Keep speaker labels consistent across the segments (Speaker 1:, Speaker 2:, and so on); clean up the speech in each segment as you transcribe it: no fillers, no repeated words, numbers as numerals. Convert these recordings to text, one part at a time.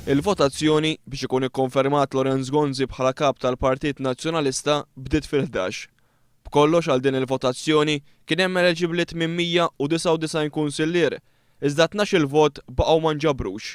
Speaker 1: Il-votazzjoni biex ikun ikkonfermat Lorenz Gonzi bħala kap tal-Partit Nazzjonalista bdiet fil-11. B'kollox għal din il-votazzjoni kien hemm eleġibblit minn 199 kunsillier, iżda 12 il-vot baqgħu ma nġabrux.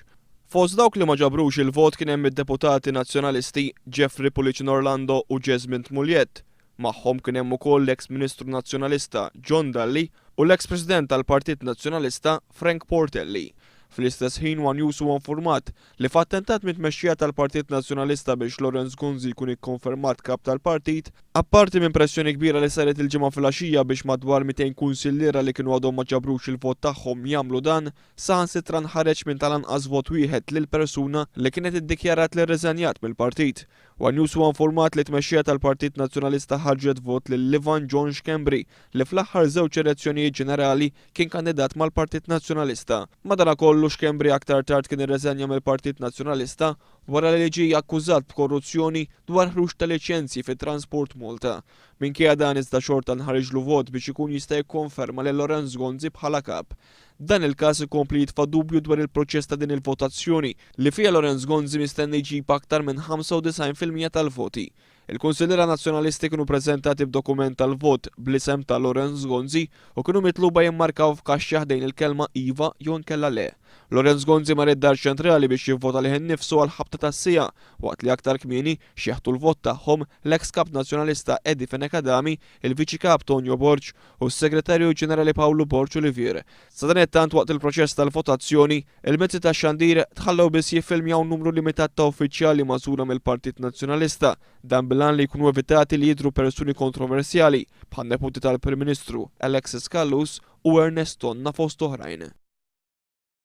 Speaker 1: Fost dawk li ma ġabrux il-vot kien hemm id-deputati nazzjonalisti Jeffrey Pulicin Orlando u Jasmine Tmuljet. Magħhom kien hemm ukoll l-eks Ministru Nazzjonalista John Dalli u l-eks President tal-Partit Nazzjonalista Frank Portelli. Fl-istess ħin One News huwa infurmat li f'attentat mit-tmexxija tal-Partit Nazzjonalista biex Lorenz Gonzi jkun ikkonfermat kap tal-partit, apparti minn pressjoni kbira li saret il-ġimgħa filgħaxija biex madwar 200 kunsilliera li kienu għadhom ma ġabrux il-vot tagħhom jagħmlu dan, saħansitra nħareġ minn tal-anqas vot wieħed lil persuna li kienet iddikjarat li rreżenjat mill-partit. One News huwa infurmat li tmexxija tal-Partit Nazzjonalista ħarġet vot lil Ivan John Schembri li fl-aħħar żewġ elezzjonijiet ġenerali kien kandidat mal-Partit Nazzjonalista. Madankollu Schembri aktar tard kien irreżenja mill-Partit Nazzjonalista wara li ġie akkużat b'korruzzjoni dwar ħruġ ta' liċenzji fit-Transport Malta. Minkejja dan iżda xorta nħarġlu vot biex ikun jista' jikkonferma lil Lorenz Gonzi bħala kap. Dan il-każ ikompli jitfa' dubju dwar il-proċess ta' din il-votazzjoni li fiha Lorenz Gonzi mistenni jġib aktar minn 95% tal-voti. Il-Kunsilliera Nazzjonalisti kienu preżentati b'dokument tal-vot bl-isem ta' Lorenz Gonzi u kienu mitluba jimmarkaw f'kaxxa ħdejn il-kelma iva jew inkella le. Lorenz Gonzi mar id-dar ċentrali biex jivvota lih innifsu għal ħabta tas-sija, waqt li aktar kmieni xieħtu l-vot tagħhom l-eks kap nazzjonalista Edi Fenekadami, il-viċi kap Tonio Borġ u s-segretarju ġenerali Paolo Borġ Olivier. Sa dan tant waqt il-proċess tal-votazzjoni, il-mezzi tax-xandir tħallew biss jiffilmjaw numru limitat ta' uffiċjali magħżula mill-Partit Nazzjonalista, dan bilan li jkunu evitati li jidhru persuni kontroversjali bħal neputi tal-Prim Ministru Alexis Kallus u Ernest Tonna fost oħrajn.